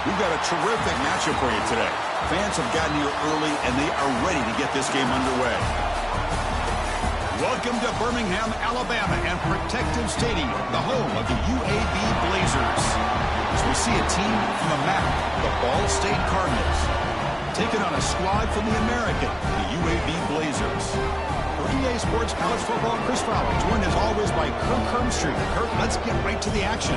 We've got a terrific matchup for you today. Fans have gotten here early, and they are ready to get this game underway. Welcome to Birmingham, Alabama, and Protective Stadium, the home of the UAB Blazers. As we see a team from the map, the Ball State Cardinals, taking on a squad from the American, the UAB Blazers. For EA Sports College Football, Chris Fowler, joined as always by Kirk Hermstreet. Kirk, let's get right to the action.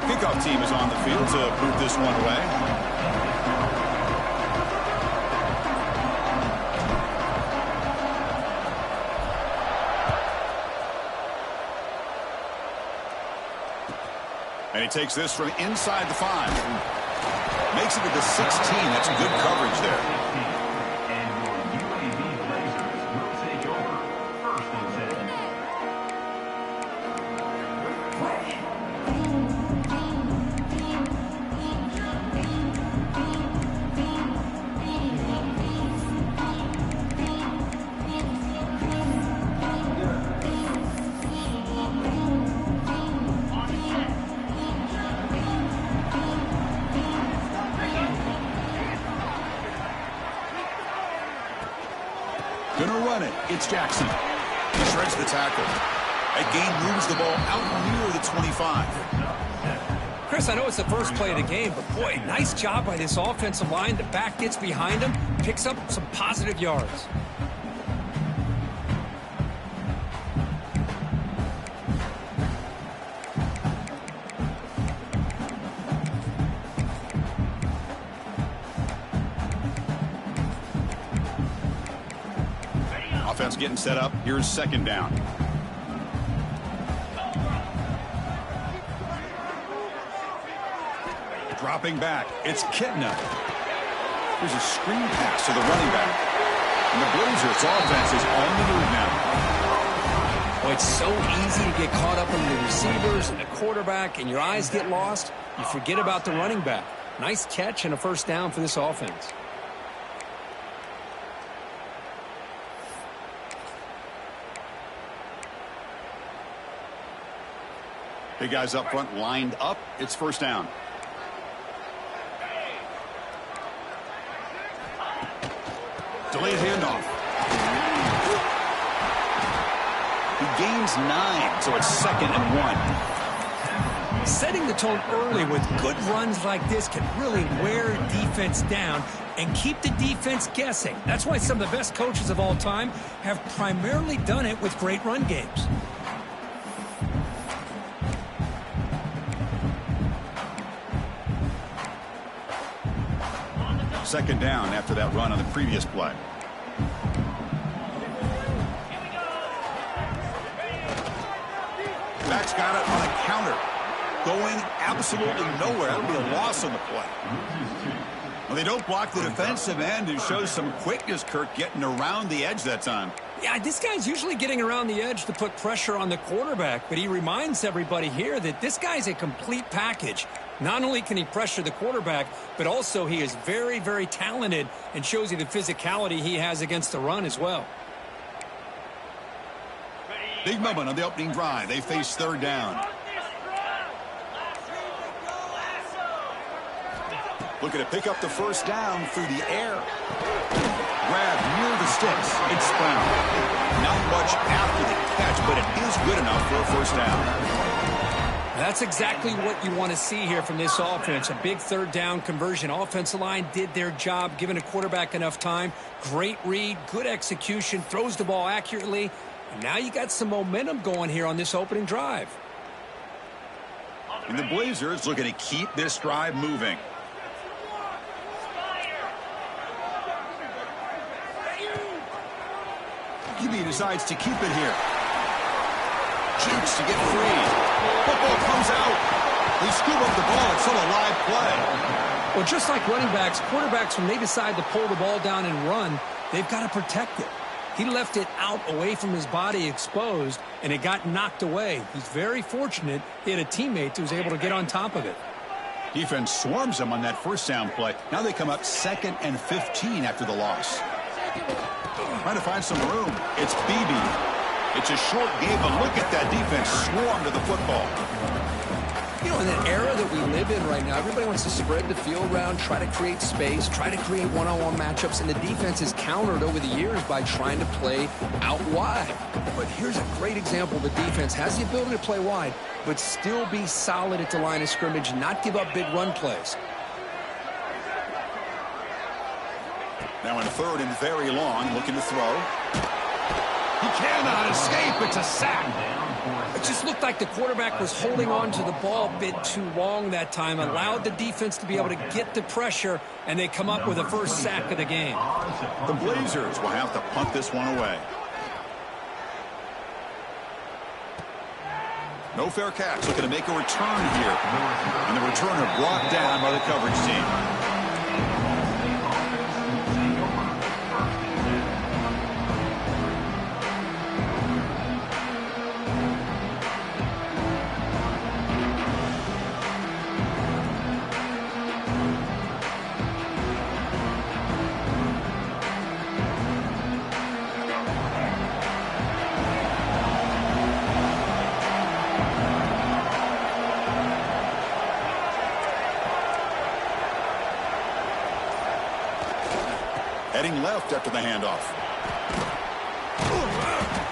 Kickoff team is on the field to move this one away. And he takes this from inside the 5. Makes it to the 16. That's good coverage there. Gonna run it. It's Jackson. He shreds the tackle. That gain moves the ball out near the 25. Chris, I know it's the first play of the game, but boy, nice job by this offensive line. The back gets behind him, picks up some positive yards. Offense getting set up. Here's second down. Dropping back. It's Kitna. There's a screen pass to the running back. And the Blazers offense is on the move now. Well, it's so easy to get caught up in the receivers and the quarterback, and your eyes get lost. You forget about the running back. Nice catch and a first down for this offense. Big guys up front lined up. It's first down. Delayed handoff. He gains 9, so it's 2nd and 1. Setting the tone early with good runs like this can really wear defense down and keep the defense guessing. That's why some of the best coaches of all time have primarily done it with great run games. Second down after that run on the previous play. Back's got it on a counter. Going absolutely nowhere. That'll be a loss on the play. Well, they don't block the defensive end and shows some quickness, Kirk, getting around the edge that time. Yeah, this guy's usually getting around the edge to put pressure on the quarterback, but he reminds everybody here that this guy's a complete package. Not only can he pressure the quarterback, but also he is very, very talented and shows you the physicality he has against the run as well. Big moment on the opening drive. They face third down. Looking to pick up the first down through the air. Grab near the sticks. It's Brown. Not much after the catch, but it is good enough for a first down. That's exactly what you want to see here from this offense. A big third down conversion. Offensive line did their job, giving a quarterback enough time. Great read, good execution, throws the ball accurately. And now you got some momentum going here on this opening drive. And the Blazers looking to keep this drive moving. QB decides to keep it here. Jukes to get free. Football comes out. They scoop up the ball. It's still a live play. Well, just like running backs, quarterbacks, when they decide to pull the ball down and run, they've got to protect it. He left it out away from his body exposed, and it got knocked away. He's very fortunate he had a teammate who was able to get on top of it. Defense swarms him on that first down play. Now they come up 2nd and 15 after the loss. Trying to find some room. It's Beebe. It's a short game, but look at that defense swarm to the football. You know, in the era that we live in right now, everybody wants to spread the field around, try to create space, try to create one-on-one matchups, and the defense is countered over the years by trying to play out wide. But here's a great example. The defense has the ability to play wide, but still be solid at the line of scrimmage, not give up big run plays. Now in 3rd and very long, looking to throw. He cannot escape. It's a sack. It just looked like the quarterback was holding on to the ball a bit too long that time, allowed the defense to be able to get the pressure, and they come up with the first sack of the game. The Blazers will have to punt this one away. No fair catch. Looking to make a return here. And the returner brought down by the coverage team. Heading left after the handoff.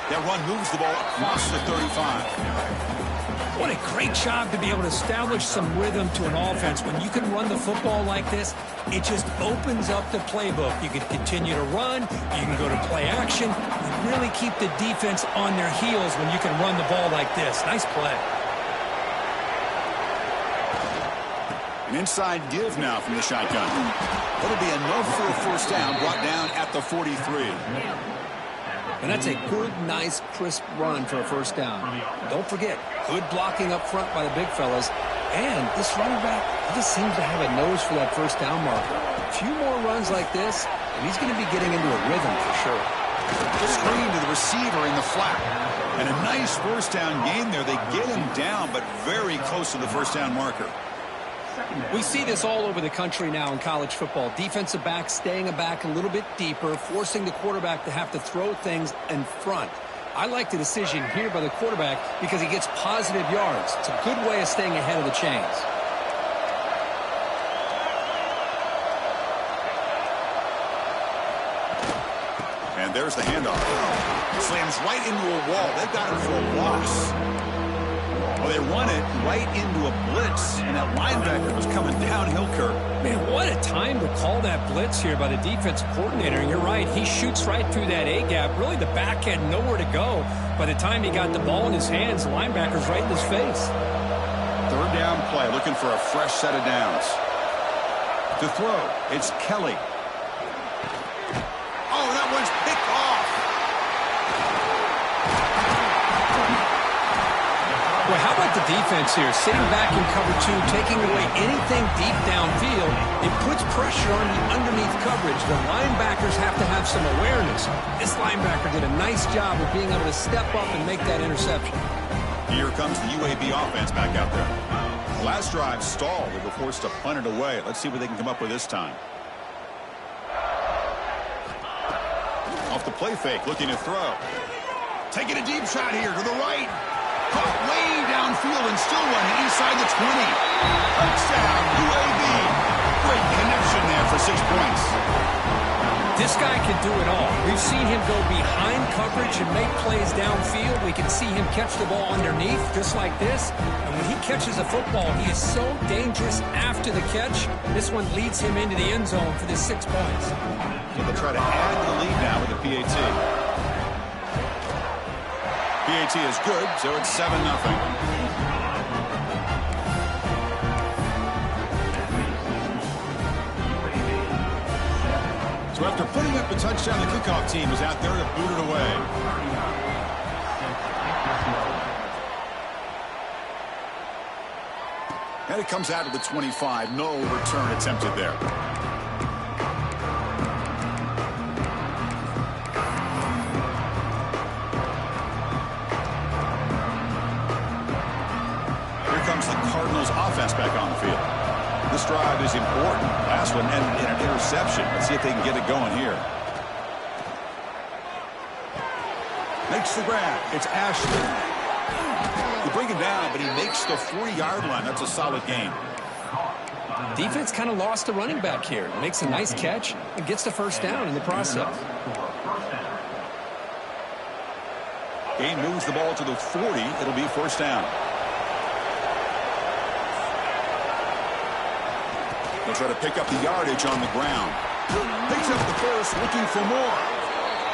That run moves the ball across the 35. What a great job to be able to establish some rhythm to an offense. When you can run the football like this, it just opens up the playbook. You can continue to run. You can go to play action. You really keep the defense on their heels when you can run the ball like this. Nice play. An inside give now from the shotgun. That'll be enough for a first down, brought down at the 43. And that's a good, nice, crisp run for a first down. Don't forget, good blocking up front by the big fellas. And this running back, he just seems to have a nose for that first down marker. A few more runs like this, and he's going to be getting into a rhythm for sure. Screen to the receiver in the flat. And a nice first down gain there. They get him down, but very close to the first down marker. We see this all over the country now in college football. Defensive backs staying back a little bit deeper, forcing the quarterback to have to throw things in front. I like the decision here by the quarterback because he gets positive yards. It's a good way of staying ahead of the chains. And there's the handoff. Slams right into a wall. They got him for a loss. Well, they run it right into a blitz, and that linebacker was coming downhill, Kirk. Man, what a time to call that blitz here by the defensive coordinator. And you're right, he shoots right through that A-gap. Really, the back had nowhere to go. By the time he got the ball in his hands, the linebacker's right in his face. 3rd down play, looking for a fresh set of downs. To throw, it's Kelly. Oh, that one's picked off. Well, how about the defense here? Sitting back in cover 2, taking away anything deep downfield. It puts pressure on the underneath coverage. The linebackers have to have some awareness. This linebacker did a nice job of being able to step up and make that interception. Here comes the UAB offense back out there. The last drive stalled. They were forced to punt it away. Let's see what they can come up with this time. Off the play fake, looking to throw. Taking a deep shot here to the right. Caught way downfield and still running inside the 20. Touchdown, UAB. Great connection there for 6 points. This guy can do it all. We've seen him go behind coverage and make plays downfield. We can see him catch the ball underneath just like this. And when he catches a football, he is so dangerous after the catch. This one leads him into the end zone for the 6 points. So they'll try to add to the lead now with the PAT. PAT is good, so it's 7-0. So after putting up a touchdown, the kickoff team is out there to boot it away. And it comes out of the 25. No return attempted there. is important. Last one ended in an interception. Let's see if they can get it going here. Makes the grab. It's Ashley. You bring him down, but he makes the 40-yard line. That's a solid game. Defense kind of lost the running back here. Makes a nice catch and gets the first down in the process. Gain moves the ball to the 40. It'll be first down. They'll try to pick up the yardage on the ground. Picks up the first, looking for more.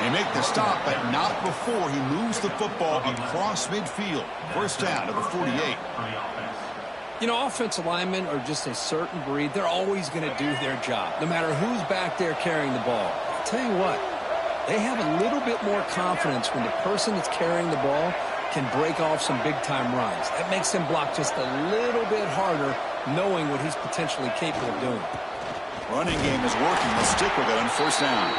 They make the stop, but not before he moves the football across midfield. First down to the 48. You know, offensive linemen are just a certain breed. They're always going to do their job, no matter who's back there carrying the ball. I'll tell you what, they have a little bit more confidence when the person that's carrying the ball can break off some big-time runs. That makes them block just a little bit harder, knowing what he's potentially capable of doing. Running game is working. Let's stick with it on first down.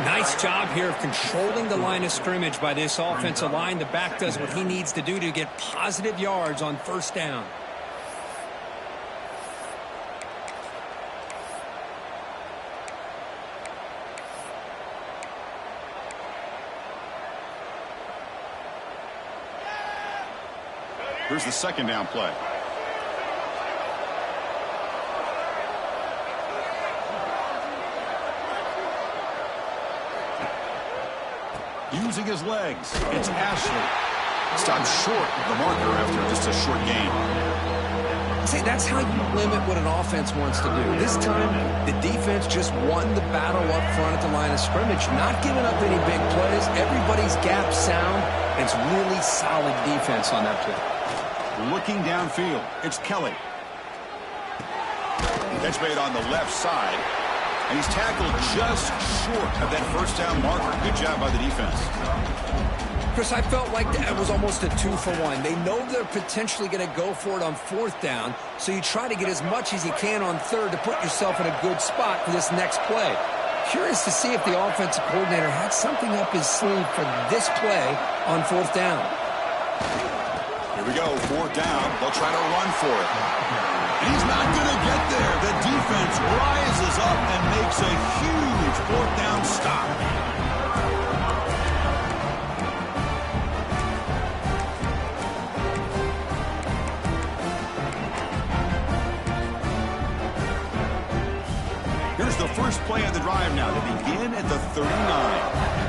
Nice job here of controlling the line of scrimmage by this offensive line. The back does what he needs to do to get positive yards on first down. Here's the second down play. Using his legs, it's Ashley. Stopped short of the marker after just a short gain. See, that's how you limit what an offense wants to do. This time, the defense just won the battle up front at the line of scrimmage, not giving up any big plays. Everybody's gap sound, and it's really solid defense on that play. Looking downfield, it's Kelly. Catch made on the left side, and he's tackled just short of that first down marker. Good job by the defense. Chris, I felt like that was almost a 2-for-1. They know they're potentially going to go for it on fourth down, so you try to get as much as you can on third to put yourself in a good spot for this next play. Curious to see if the offensive coordinator had something up his sleeve for this play on fourth down. Here we go, fourth down. They'll try to run for it. And he's not going to get there. The defense rises up and makes a huge fourth down stop. Here's the first play of the drive now to begin at the 39.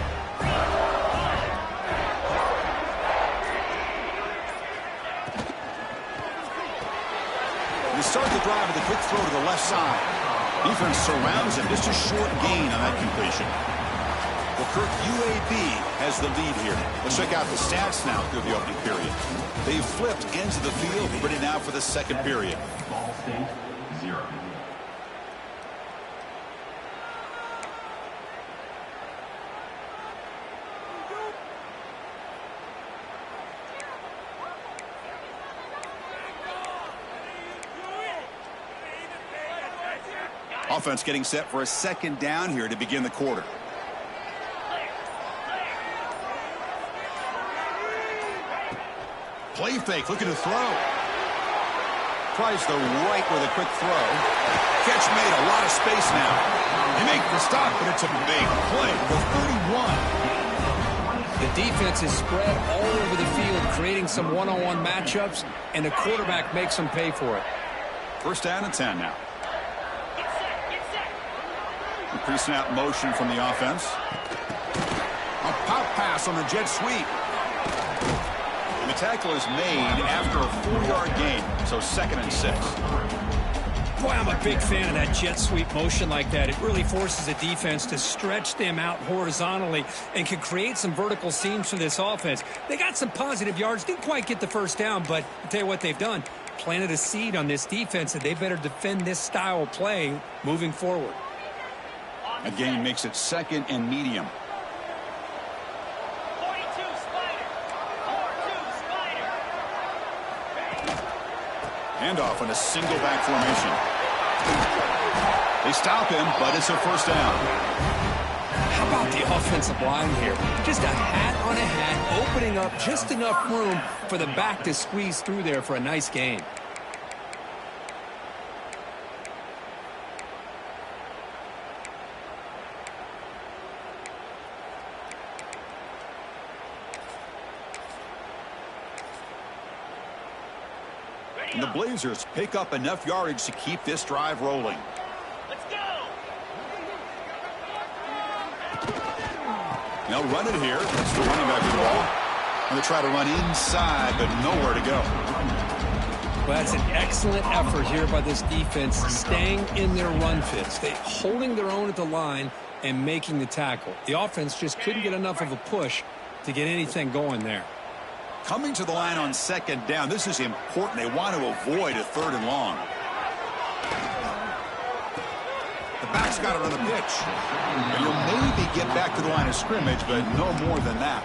They start the drive with a quick throw to the left side. Defense surrounds him. Just a short gain on that completion. Well, Kirk, UAB has the lead here. Let's check out the stats now through the opening period. They've flipped into the field, ready now for the second period. Ball State, 0. Offense getting set for a second down here to begin the quarter. Play fake, looking to throw. Tries the right with a quick throw. Catch made, a lot of space now. They make the stop, but it's a big play for 31. The defense is spread all over the field, creating some one-on-one matchups, and the quarterback makes them pay for it. First down and 10 now. Pre-snap motion from the offense. A pop pass on the jet sweep. And the tackle is made after a 4-yard gain, so 2nd and 6. Boy, I'm a big fan of that jet sweep motion like that. It really forces a defense to stretch them out horizontally and can create some vertical seams for this offense. They got some positive yards, didn't quite get the first down, but I'll tell you what they've done. Planted a seed on this defense, and they better defend this style of play moving forward. A gain makes it 2nd and medium. 42 Spider. 4-2 Spider. Handoff on a single back formation. They stop him, but it's a first down. How about the offensive line here? Just a hat on a hat, opening up just enough room for the back to squeeze through there for a nice gain. And the Blazers pick up enough yardage to keep this drive rolling. Let's go. They'll run it here. It's the running back with the ball. And they try to run inside, but nowhere to go. Well, that's an excellent effort here by this defense, staying in their run fits. They holding their own at the line and making the tackle. The offense just couldn't get enough of a push to get anything going there. Coming to the line on second down, this is important. They want to avoid a 3rd and long. The back's got it on the pitch. And you'll maybe get back to the line of scrimmage, but no more than that.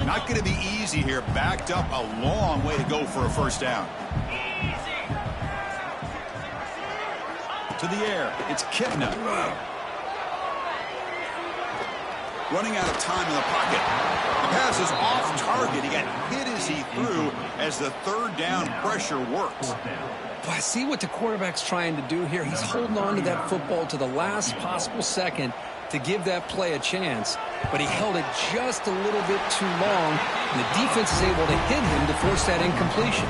Not going to be easy here. Backed up a long way to go for a first down. To the air. It's Kitna. Running out of time in the pocket. The pass is off target. He got hit as he threw as the 3rd down pressure works. Well, I see what the quarterback's trying to do here. He's holding on to that football to the last possible second to give that play a chance, but he held it just a little bit too long, and the defense is able to hit him to force that incompletion.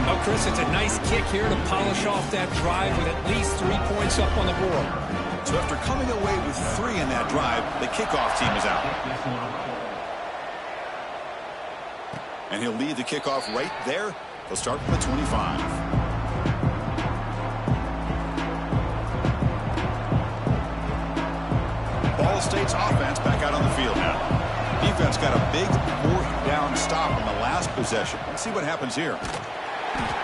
Oh, Chris, it's a nice kick here to polish off that drive with at least 3 points up on the board. So after coming away with 3 in that drive, the kickoff team is out. And he'll lead the kickoff right there. They'll start from the 25. Ball State's offense back out on the field now. Defense got a big 4th down stop on the last possession. Let's see what happens here.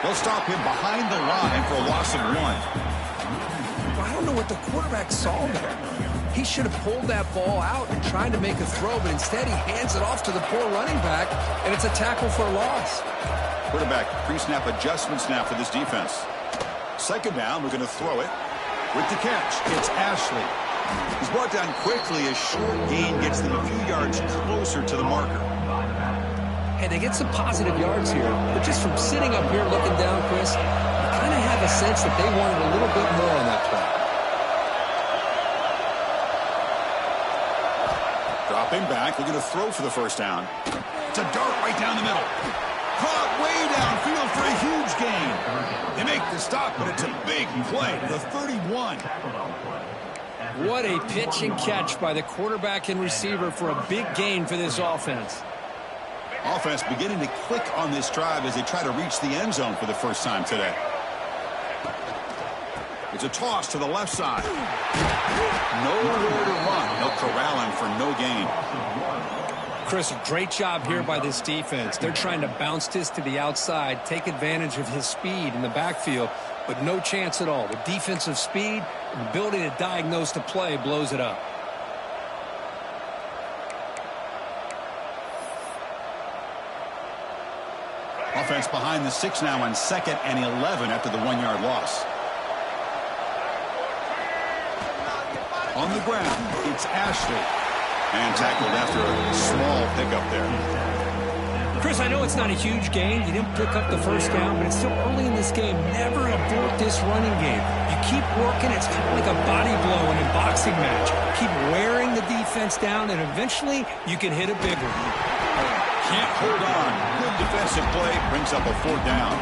They'll stop him behind the line for a loss of 1. I don't know what the quarterback saw there. He should have pulled that ball out and tried to make a throw, but instead he hands it off to the poor running back, and it's a tackle for a loss. Quarterback pre-snap adjustment snap for this defense. Second down, we're going to throw it. With the catch, it's Ashley. He's brought down quickly as short gain gets them a few yards closer to the marker. Hey, they get some positive yards here, but just from sitting up here looking down, Chris, I kind of have a sense that they wanted a little bit more on that play. Dropping back, looking to throw for the first down. It's a dart right down the middle. Caught way downfield for a huge gain. They make the stop, but it's a big play to the 31. What a pitch and catch by the quarterback and receiver for a big gain for this offense. Offense beginning to click on this drive as they try to reach the end zone for the first time today. It's a toss to the left side. Nowhere to run. They'll corral him for no gain. Chris, a great job here by this defense. They're trying to bounce this to the outside, take advantage of his speed in the backfield, but no chance at all. The defensive speed and ability to diagnose the play blows it up. Offense behind the 6 now on 2nd and 11 after the 1-yard loss. On the ground, it's Ashley. And tackled after a small pickup there. Chris, I know it's not a huge gain. You didn't pick up the first down, but it's still early in this game. Never abort this running game. You keep working. It's kind of like a body blow in a boxing match. Keep wearing the defense down, and eventually you can hit a big one. Can't hold on. Good defensive play. Brings up a 4th down.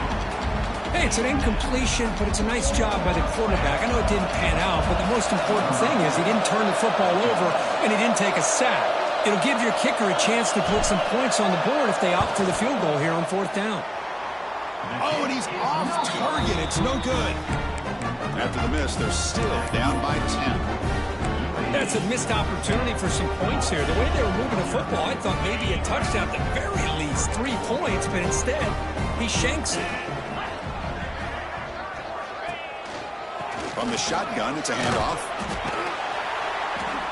Hey, it's an incompletion, but it's a nice job by the quarterback. I know it didn't pan out, but the most important thing is he didn't turn the football over and he didn't take a sack. It'll give your kicker a chance to put some points on the board if they opt for the field goal here on 4th down. Oh, and he's off target. It's no good. After the miss, they're still down by 10. That's a missed opportunity for some points here. The way they were moving the football, I thought maybe a touchdown, at the very least 3 points, but instead he shanks it. From the shotgun, it's a handoff.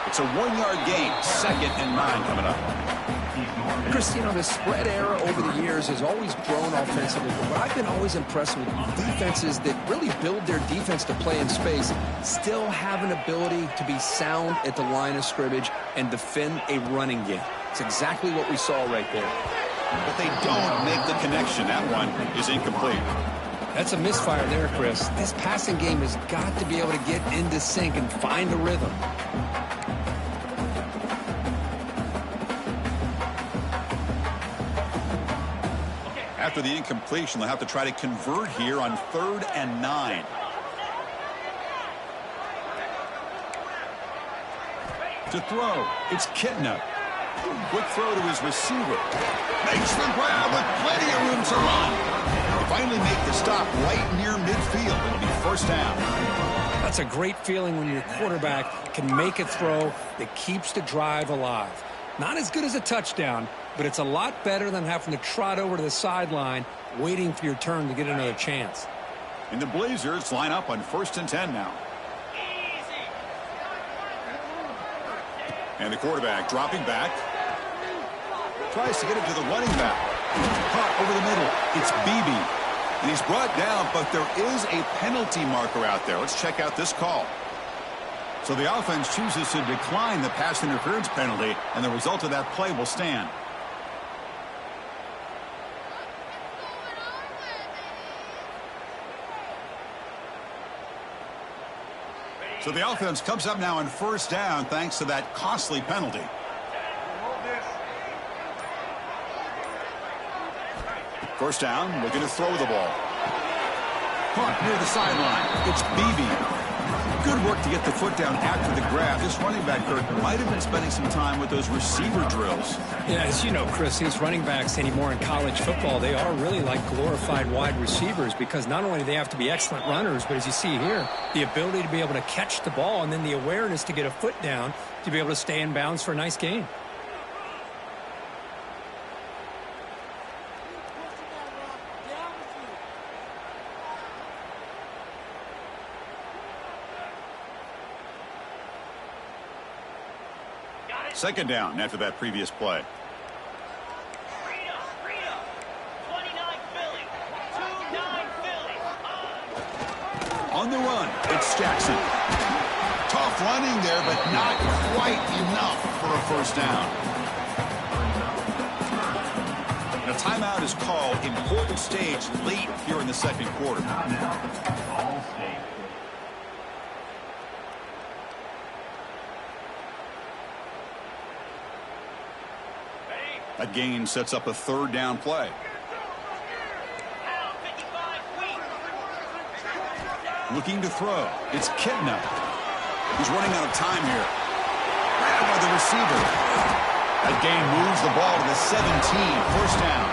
It's a 1-yard gain. 2nd and 9 coming up. Chris, you know, the spread era over the years has always grown offensively, but I've been always impressed with defenses that really build their defense to play in space, still have an ability to be sound at the line of scrimmage and defend a running game. It's exactly what we saw right there. But they don't make the connection. That one is incomplete. That's a misfire there, Chris. This passing game has got to be able to get into sync and find a rhythm. After the incompletion, they'll have to try to convert here on 3rd and 9. To throw, it's Kitna. Quick throw to his receiver. Makes the grab with plenty of room to run. They finally make the stop right near midfield. It'll be first down. That's a great feeling when your quarterback can make a throw that keeps the drive alive. Not as good as a touchdown, but it's a lot better than having to trot over to the sideline waiting for your turn to get another chance. And the Blazers line up on 1st and 10 now. And the quarterback dropping back. Tries to get it to the running back. Caught over the middle. It's Beebe. And he's brought down, but there is a penalty marker out there. Let's check out this call. So the offense chooses to decline the pass interference penalty, and the result of that play will stand. So the offense comes up now on 1st down thanks to that costly penalty. First down, looking to throw the ball. Caught near the sideline. It's Beebe. Good work to get the foot down after the grab. This running back, Kirk, might have been spending some time with those receiver drills. Yeah, as you know, Chris, these running backs anymore in college football, they are really like glorified wide receivers because not only do they have to be excellent runners, but as you see here, the ability to be able to catch the ball and then the awareness to get a foot down to be able to stay in bounds for a nice gain. Second down after that previous play. On the run, it's Jackson. Tough running there, but not quite enough for a first down. And a timeout is called. Important stage late here in the second quarter. That gain sets up a 3rd down play. Looking to throw. It's Kitna. He's running out of time here. Grabbed by the receiver. That gain moves the ball to the 17. First down.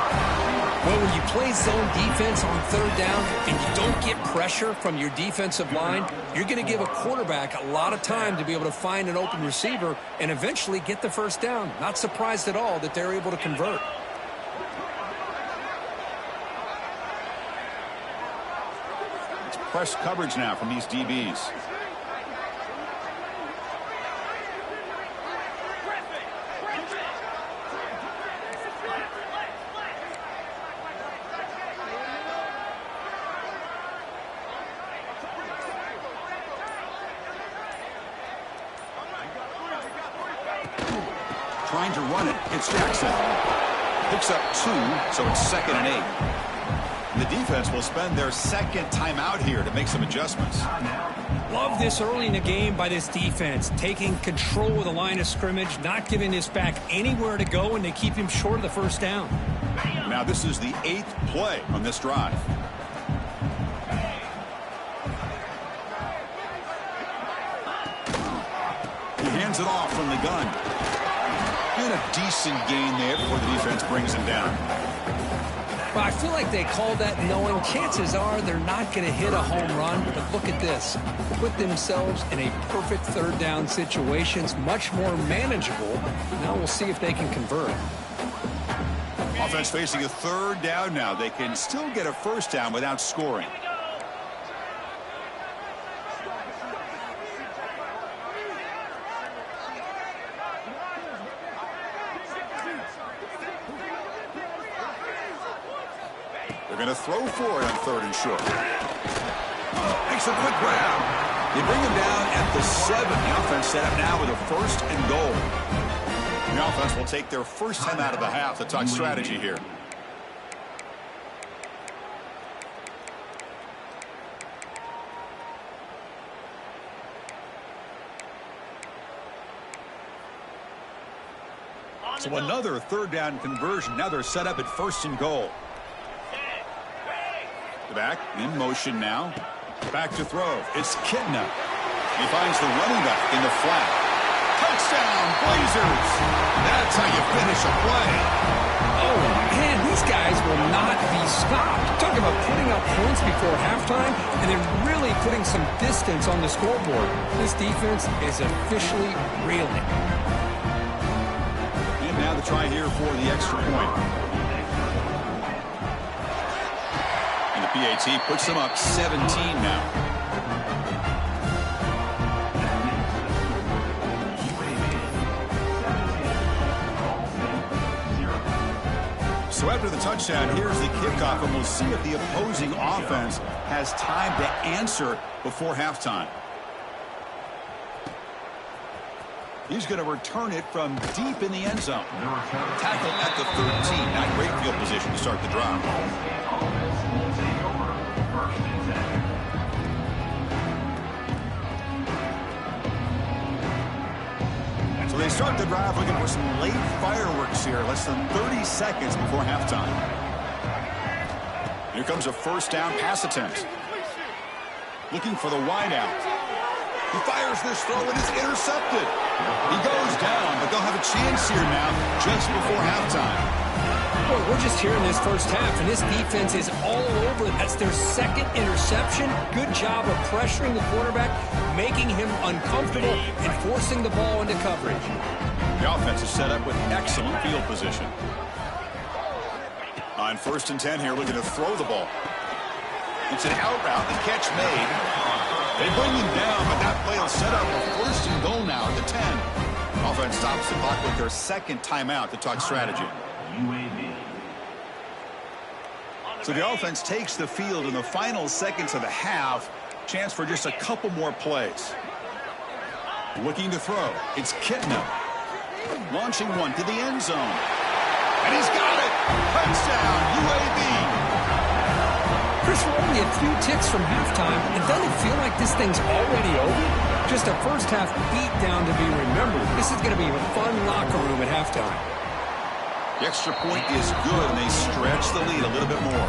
Well, when you play zone defense on 3rd down and you don't get pressure from your defensive line, you're going to give a quarterback a lot of time to be able to find an open receiver and eventually get the first down. Not surprised at all that they're able to convert. It's press coverage now from these DBs. Trying to run it. It's Jackson. Picks up 2, so it's 2nd and 8. And the defense will spend their second timeout here to make some adjustments. Love this early in the game by this defense, taking control of the line of scrimmage, not giving this back anywhere to go, and they keep him short of the first down. Now this is the 8th play on this drive. He hands it off from the gun. And a decent gain there before the defense brings him down. Well, I feel like they called that knowing chances are they're not going to hit a home run. But look at this. Put themselves in a perfect 3rd down situations, much more manageable. Now we'll see if they can convert. Offense facing a 3rd down now. They can still get a first down without scoring. Going to throw for it on 3rd and short. Makes a quick grab. They bring him down at the 7. The offense set up now with a 1st and goal. The offense will take their first time out of the half to talk strategy here. So another 3rd down conversion. Now they're set up at 1st and goal. Back in motion now. Back to throw. It's Kitna. He finds the running back in the flat. Touchdown, Blazers! That's how you finish a play. Oh, man, these guys will not be stopped. Talk about putting up points before halftime and then really putting some distance on the scoreboard. This defense is officially reeling. And now the try here for the extra point. And the PAT puts them up 17 now. So after the touchdown, here's the kickoff, and we'll see if the opposing offense has time to answer before halftime. He's going to return it from deep in the end zone. Tackle at the 13. Not great field position to start the drive. So they start the drive looking for some late fireworks here. Less than 30 seconds before halftime. Here comes a first down pass attempt. Looking for the wideout. He fires this throw and it's intercepted. He goes down, but they'll have a chance here now just before halftime. Well, we're just here in this first half, and this defense is all over it. That's their second interception. Good job of pressuring the quarterback, making him uncomfortable, and forcing the ball into coverage. The offense is set up with excellent field position. On 1st and 10 here, looking to throw the ball. It's an out route, the catch made. They bring him down, but that play will set up a 1st and goal now at the 10. Offense stops the clock with their second timeout to talk strategy. UAB. So the offense takes the field in the final seconds of the half. Chance for just a couple more plays. Looking to throw. It's Kitna. Launching one to the end zone. And he's got it. Touchdown, UAB. Chris, we're only a few ticks from halftime, and doesn't it feel like this thing's already over? Just a first-half beatdown to be remembered. This is going to be a fun locker room at halftime. The extra point is good, and they stretch the lead a little bit more.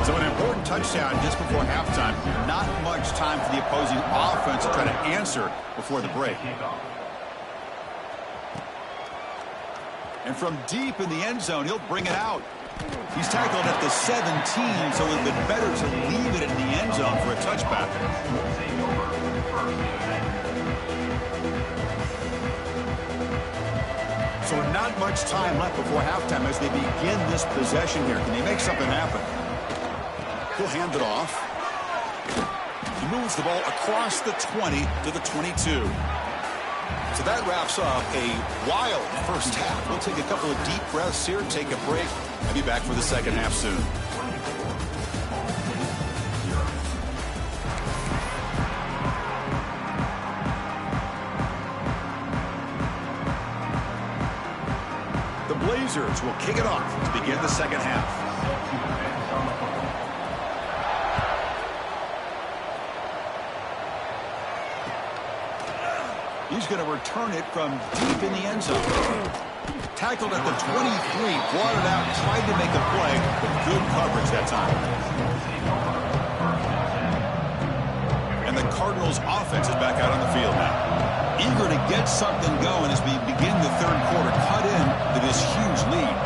So an important touchdown just before halftime. Not much time for the opposing offense to try to answer before the break. And from deep in the end zone, he'll bring it out. He's tackled at the 17, so it would have been better to leave it in the end zone for a touchback. So not much time left before halftime as they begin this possession here. Can they make something happen? He'll hand it off. He moves the ball across the 20 to the 22. So that wraps up a wild first half. We'll take a couple of deep breaths here, take a break, and be back for the second half soon. The Blazers will kick it off to begin the second half. He's going to return it from deep in the end zone. Tackled at the 23, brought it out, tried to make a play, but good coverage that time. And the Cardinals offense is back out on the field now. Eager to get something going as we begin the third quarter, cut in to this huge lead.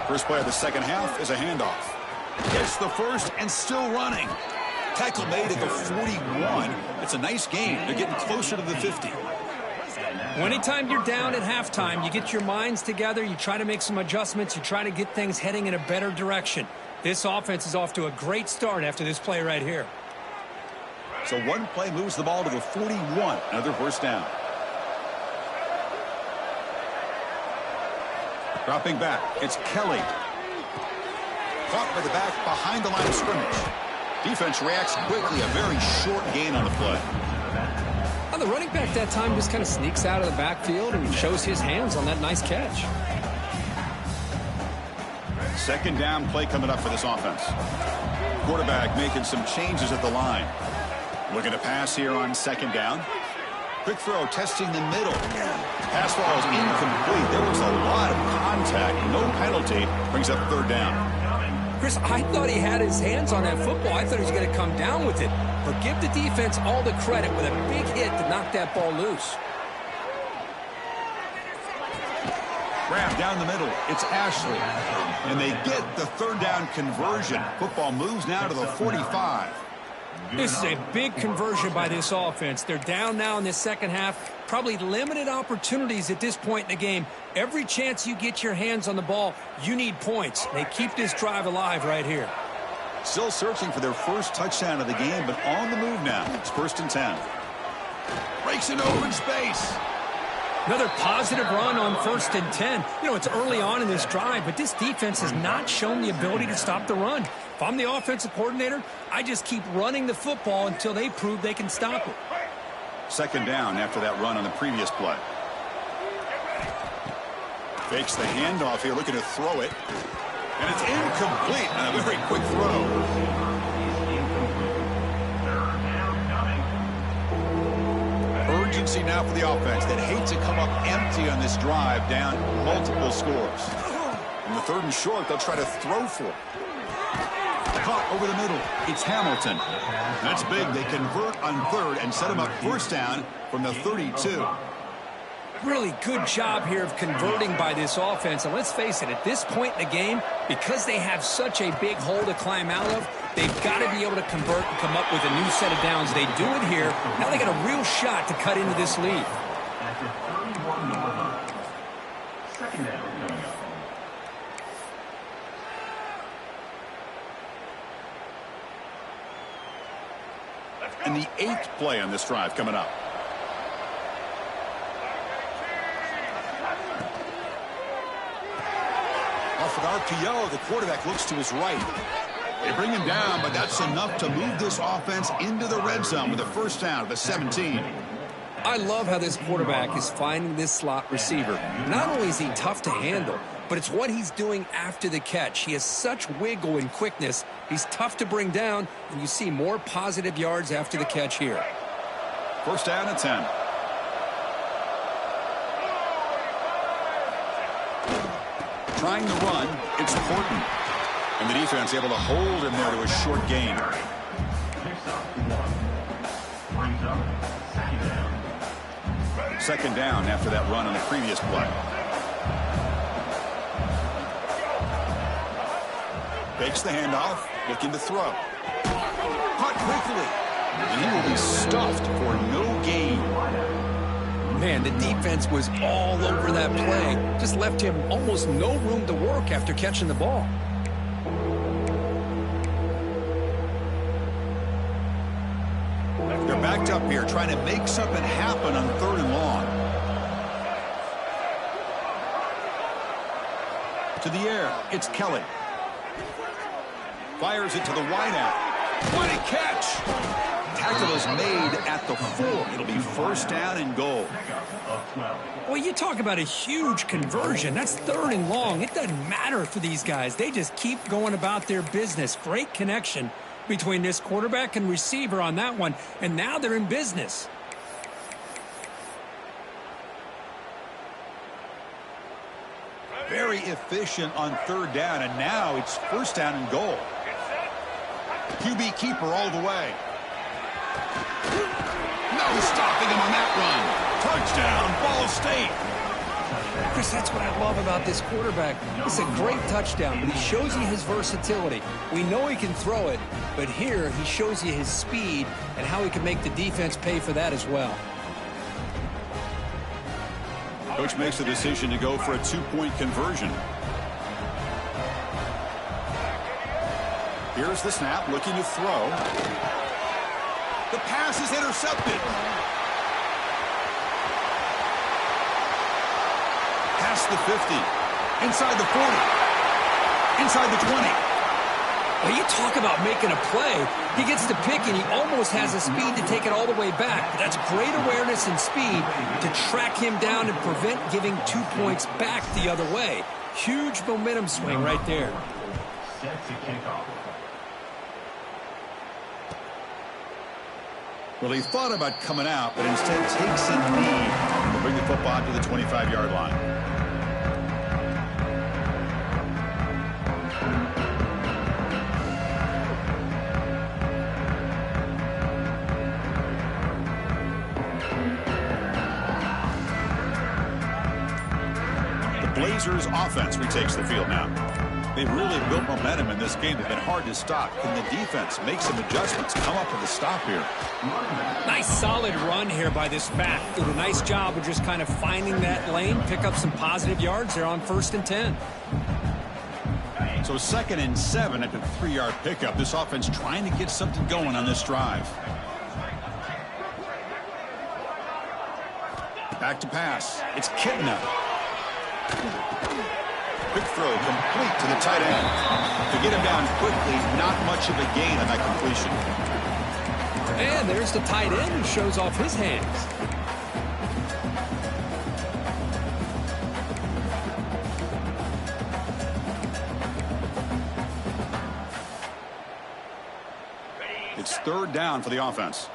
First play of the second half is a handoff. Gets the first and still running. Tackle made at the 41. It's a nice game. They're getting closer to the 50. Anytime you're down at halftime, you get your minds together, you try to make some adjustments, you try to get things heading in a better direction. This offense is off to a great start after this play right here. So one play moves the ball to the 41. Another first down. Dropping back. It's Kelly. Caught by the back behind the line of scrimmage. Defense reacts quickly. A very short gain on the play. Well, the running back that time just kind of sneaks out of the backfield and shows his hands on that nice catch. Second down play coming up for this offense. Quarterback making some changes at the line. Looking to pass here on second down. Quick throw testing the middle. Pass ball is incomplete. There was a lot of contact. No penalty. Brings up third down. Chris, I thought he had his hands on that football. I thought he was going to come down with it. But give the defense all the credit with a big hit to knock that ball loose. Grab down the middle. It's Ashley. And they get the third down conversion. Football moves now to the 45. This is a big conversion by this offense. They're down now in the second half. Probably limited opportunities at this point in the game. Every chance you get your hands on the ball, you need points. They keep this drive alive right here. Still searching for their first touchdown of the game, but on the move now. It's 1st and 10. Breaks it over in space. Another positive run on 1st and 10. You know, it's early on in this drive, but this defense has not shown the ability to stop the run. If I'm the offensive coordinator, I just keep running the football until they prove they can stop it. 2nd down after that run on the previous play. Fakes the handoff here, looking to throw it. And it's incomplete on a very quick throw. Urgency now for the offense that hate to come up empty on this drive, down multiple scores. In the 3rd and short, they'll try to throw for it. Caught over the middle. It's Hamilton. That's big. They convert on 3rd and set him up 1st down from the 32. Really good job here of converting by this offense. And let's face it, at this point in the game, because they have such a big hole to climb out of, they've got to be able to convert and come up with a new set of downs. They do it here. Now they got a real shot to cut into this lead. After 31 yards, 2nd down coming up. And the 8th play on this drive coming up. Off an RPO, the quarterback looks to his right. They bring him down, but that's enough to move this offense into the red zone with a 1st down at the 17. I love how this quarterback is finding this slot receiver. Not only is he tough to handle, but it's what he's doing after the catch. He has such wiggle and quickness. He's tough to bring down, and you see more positive yards after the catch here. 1st down and 10. Trying to run, it's Horton. And the defense able to hold him there to a short gain. Brings up 2nd down. 2nd down after that run on the previous play. Fakes the handoff, looking to throw. Caught quickly, and he will be stuffed for no gain. Man, the defense was all over that play. Just left him almost no room to work after catching the ball. They're backed up here, trying to make something happen on 3rd and long. To the air, it's Kelly. Fires it to the wideout. What a catch! Tackle is made at the 4. It'll be 1st down and goal. Well, you talk about a huge conversion. That's 3rd and long. It doesn't matter for these guys. They just keep going about their business. Great connection between this quarterback and receiver on that one. And now they're in business. Very efficient on 3rd down, and now it's 1st down and goal. QB keeper all the way. No stopping him on that run. Touchdown, Ball State. Chris, that's what I love about this quarterback. It's a great touchdown, but he shows you his versatility. We know he can throw it, but here he shows you his speed and how he can make the defense pay for that as well. Coach makes the decision to go for a 2-point conversion. Here's the snap, looking to throw. The pass is intercepted. Past the 50. Inside the 40. Inside the 20. Well, you talk about making a play. He gets the pick, and he almost has the speed to take it all the way back. But that's great awareness and speed to track him down and prevent giving 2 points back the other way. Huge momentum swing right there. Set to kick off. Well, he thought about coming out, but instead takes a knee. bring the football to the 25-yard line. The Blazers offense retakes the field now. They've really built momentum in this game. They've been hard to stop. Can the defense make some adjustments, come up with a stop here? Nice solid run here by this back. Did a nice job of just kind of finding that lane, pick up some positive yards there on 1st and 10. So 2nd and 7 at the 3-yard pickup. This offense trying to get something going on this drive. Back to pass. It's Kitna. Quick throw complete to the tight end. To get him down quickly, not much of a gain on that completion. And there's the tight end who shows off his hands. It's 3rd down for the offense.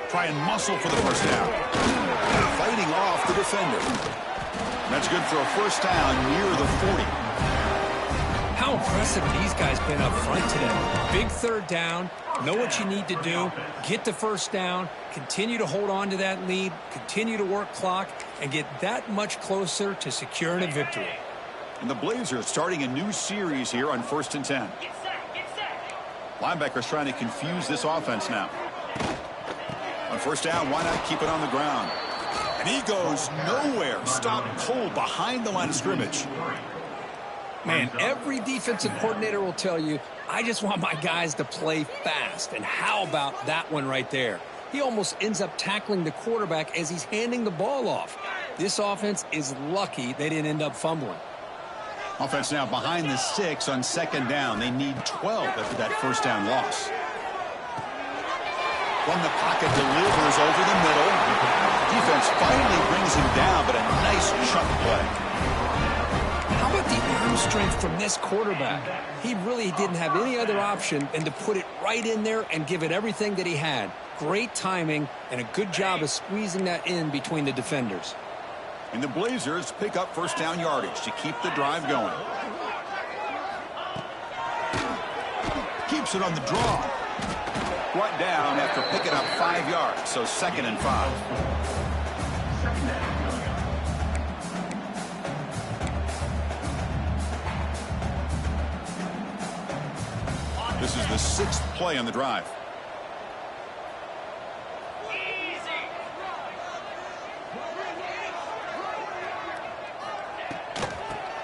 Try and muscle for the first down. Fighting off the defender. That's good for a first down near the 40. How impressive these guys been up front today. Big 3rd down. Know what you need to do. Get the first down. Continue to hold on to that lead. Continue to work clock. And get that much closer to securing a victory. And the Blazers starting a new series here on 1st and 10. Linebackers trying to confuse this offense now. On 1st down, why not keep it on the ground? And he goes nowhere. Stopped cold behind the line of scrimmage. Man, every defensive coordinator will tell you, I just want my guys to play fast. And how about that one right there? He almost ends up tackling the quarterback as he's handing the ball off. This offense is lucky they didn't end up fumbling. Offense now behind the 6 on 2nd down. They need 12 after that first down loss. From the pocket, delivers over the middle. Defense finally brings him down, but a nice chunk play. How about the arm strength from this quarterback? He really didn't have any other option than to put it right in there and give it everything that he had. Great timing and a good job of squeezing that in between the defenders. And the Blazers pick up first down yardage to keep the drive going. Keeps it on the draw. Brought down after picking up 5 yards, so 2nd and 5. This is the 6th play on the drive.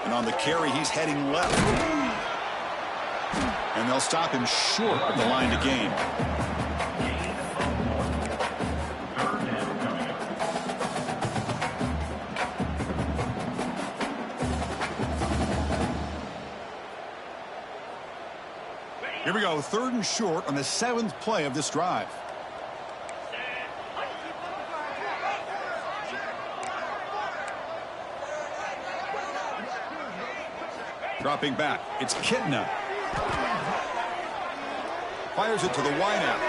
And on the carry, he's heading left. And they'll stop him short of the line to gain. Here we go, 3rd and short on the 7th play of this drive. Dropping back, it's Kitna. Fires it to the wideout.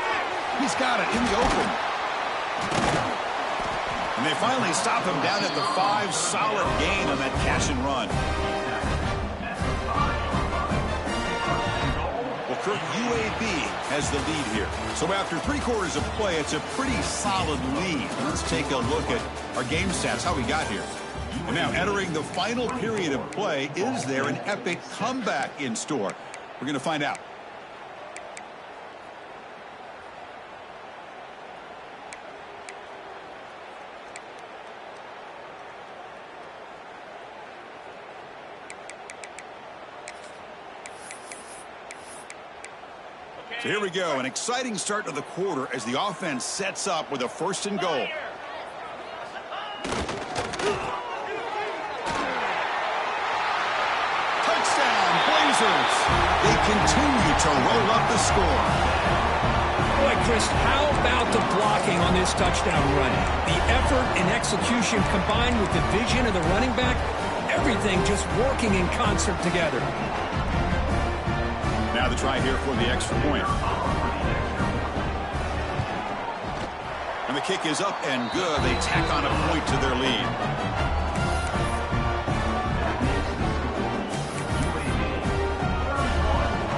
He's got it in the open. And they finally stop him down at the 5. Solid gain on that catch and run. Well, Kirk, UAB has the lead here. So after 3 quarters of play, it's a pretty solid lead. Let's take a look at our game stats, how we got here. And now entering the final period of play, is there an epic comeback in store? We're going to find out. So here we go, an exciting start to the quarter as the offense sets up with a 1st and goal. Touchdown, Blazers! They continue to roll up the score. Boy, Chris, how about the blocking on this touchdown run? The effort and execution combined with the vision of the running back, everything just working in concert together. Now the try here for the extra point. And the kick is up and good. They tack on a point to their lead.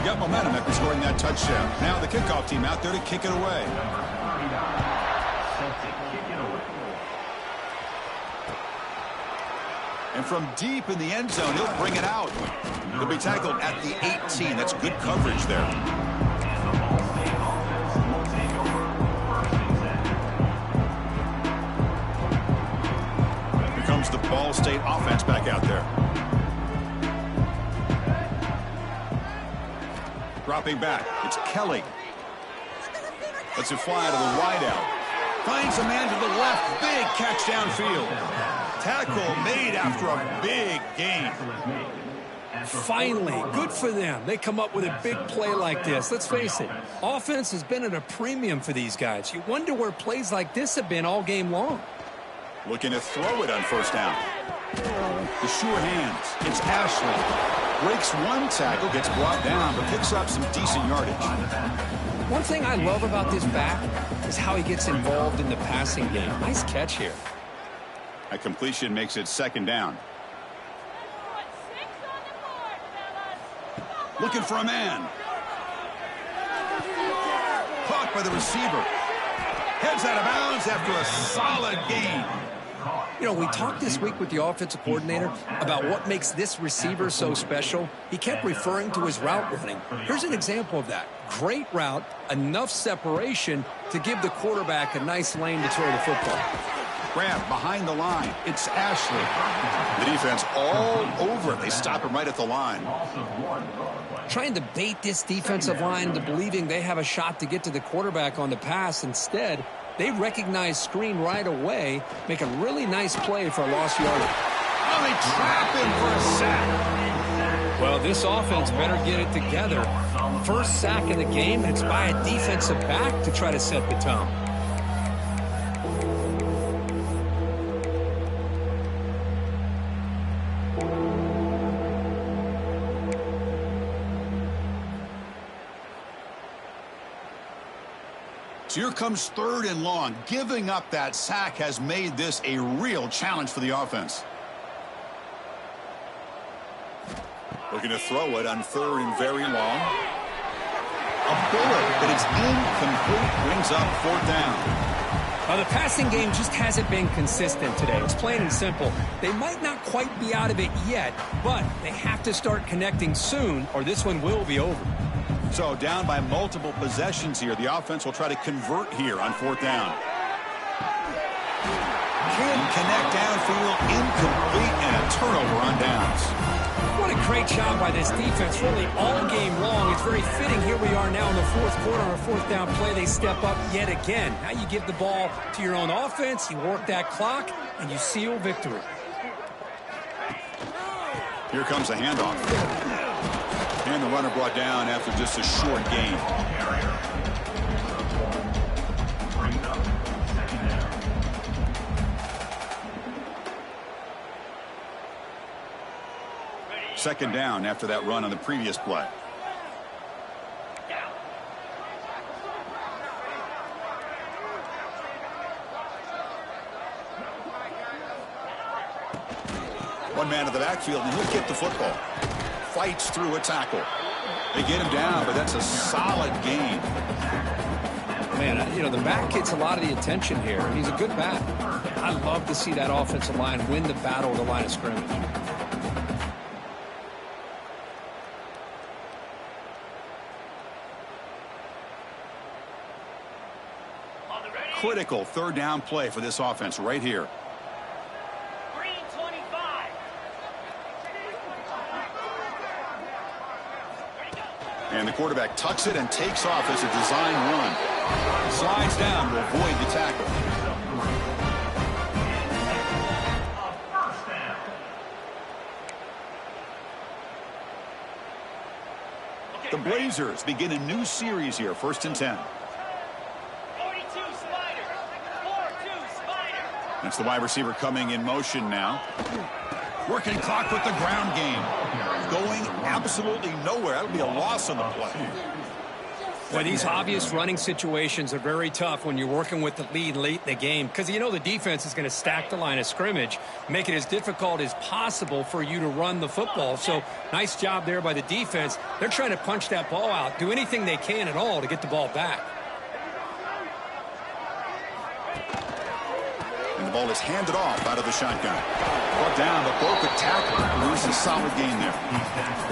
Got momentum after scoring that touchdown. Now the kickoff team out there to kick it away. And from deep in the end zone, he'll bring it out. He'll be tackled at the 18. That's good coverage there. Here comes the Ball State offense back out there. Dropping back, it's Kelly. Lets it fly to the wideout. Finds a man to the left. Big catch downfield. Tackle made after a big gain. Finally, good for them. They come up with a big play like this. Let's face it, offense has been at a premium for these guys. You wonder where plays like this have been all game long. Looking to throw it on first down. The sure hands. It's Ashley. Breaks one tackle, gets brought down, but picks up some decent yardage. One thing I love about this back is how he gets involved in the passing game. Nice catch here. A completion makes it second down. Looking for a man. Caught by the receiver. Heads out of bounds after a solid gain. You know, we talked this week with the offensive coordinator about what makes this receiver so special. He kept referring to his route running. Here's an example of that. Great route, enough separation to give the quarterback a nice lane to throw the football. Grab behind the line. It's Ashley. The defense all over it. They stop him right at the line. Trying to bait this defensive line into believing they have a shot to get to the quarterback on the pass. Instead, they recognize screen right away, make a really nice play for a lost yardage. Oh, they trap him for a sack. Well, this offense better get it together. First sack of the game, and it's by a defensive back to try to set the tone. So here comes third and long. Giving up that sack has made this a real challenge for the offense. Looking to throw it on third and very long. A bullet, but it's incomplete. Brings up fourth down. The passing game just hasn't been consistent today. It's plain and simple. They might not quite be out of it yet, but they have to start connecting soon, or this one will be over. So down by multiple possessions here. The offense will try to convert here on fourth down. Can connect downfield, incomplete, and a turnover on downs. What a great job by this defense, really all game long. It's very fitting. Here we are now in the fourth quarter on a fourth down play. They step up yet again. Now you give the ball to your own offense, you work that clock, and you seal victory. Here comes the handoff. And the runner brought down after just a short gain. Second down after that run on the previous play. One man to the backfield, and he'll get the football. Fights through a tackle. They get him down, but that's a solid gain. Man, you know, the back gets a lot of the attention here. He's a good back. I love to see that offensive line win the battle of the line of scrimmage. Critical third down play for this offense right here. And the quarterback tucks it and takes off as a design run. Slides down to avoid the tackle. The Blazers begin a new series here, 1st and 10. That's the wide receiver coming in motion now. Working clock with the ground game. Going absolutely nowhere. That would be a loss on the play. Well, these obvious running situations are very tough when you're working with the lead late in the game because you know the defense is going to stack the line of scrimmage, make it as difficult as possible for you to run the football. So nice job there by the defense. They're trying to punch that ball out, do anything they can at all to get the ball back. And the ball is handed off out of the shotgun. Brought down, but broke a tackle. Loses a solid gain there.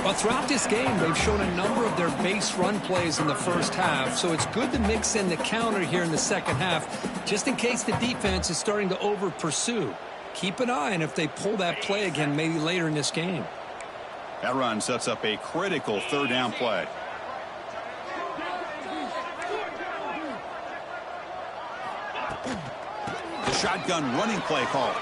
Well, throughout this game, they've shown a number of their base run plays in the first half, so it's good to mix in the counter here in the second half, just in case the defense is starting to over-pursue. Keep an eye on if they pull that play again maybe later in this game. That run sets up a critical third down play. The shotgun running play call.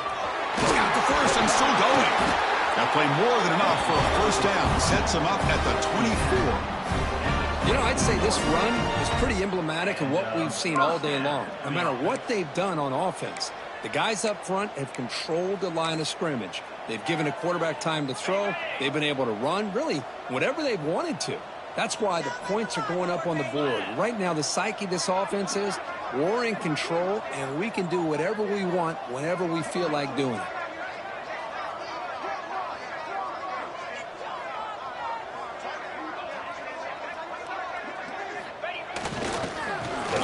He's got the first and still going. That play more than enough for a first down. Sets him up at the 24. You know, I'd say this run is pretty emblematic of what we've seen all day long. No matter what they've done on offense, the guys up front have controlled the line of scrimmage. They've given a quarterback time to throw. They've been able to run, really, whatever they've wanted to. That's why the points are going up on the board. Right now, the psyche of this offense is we're in control, and we can do whatever we want whenever we feel like doing it.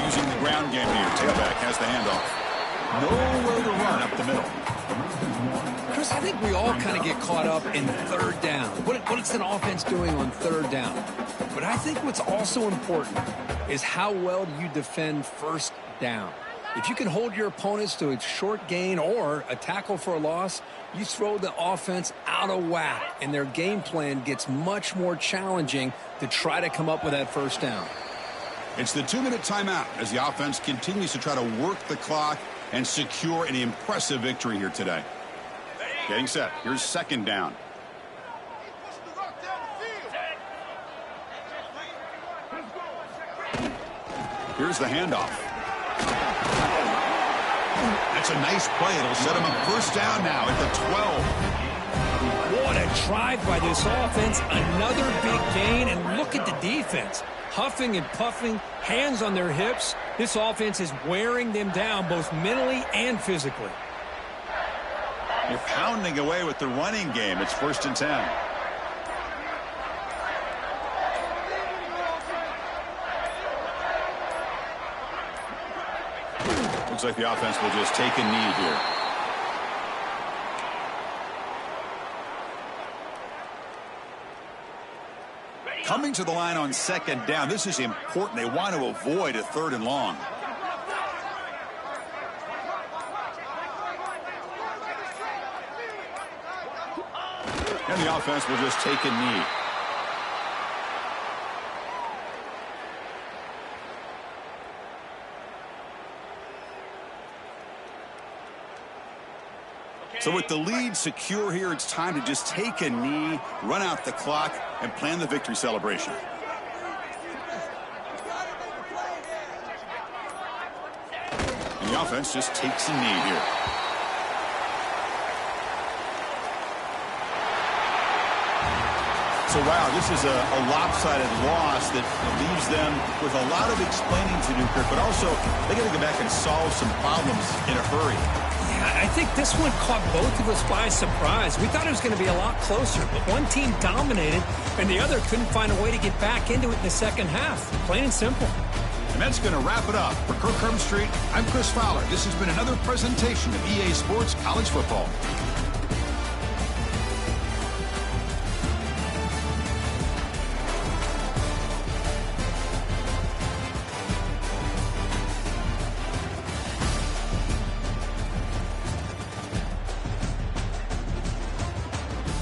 Using the ground game here. Tailback has the handoff. Nowhere to run up the middle. Chris, I think we all kind of get caught up in third down. What is an offense doing on third down? But I think what's also important is how well do you defend first down. If you can hold your opponents to a short gain or a tackle for a loss, you throw the offense out of whack, and their game plan gets much more challenging to try to come up with that first down. It's the 2-minute timeout as the offense continues to try to work the clock and secure an impressive victory here today. Getting set. Here's second down. Here's the handoff. That's a nice play. It'll set him up first down now at the 12. What a drive by this offense. Another big gain, and look at the defense. Huffing and puffing, hands on their hips. This offense is wearing them down both mentally and physically. You're pounding away with the running game. It's 1st and 10. Looks like the offense will just take a knee here. Coming to the line on second down. This is important. They want to avoid a 3rd and long. And the offense will just take a knee. So with the lead secure here, it's time to just take a knee, run out the clock, and plan the victory celebration. And the offense just takes a knee here. So, wow, this is a lopsided loss that leaves them with a lot of explaining to do, Kirk, but also they got to go back and solve some problems in a hurry. I think this one caught both of us by surprise. We thought it was going to be a lot closer, but one team dominated, and the other couldn't find a way to get back into it in the second half. Plain and simple. And that's going to wrap it up. For Kirk Street, I'm Chris Fowler. This has been another presentation of EA Sports College Football.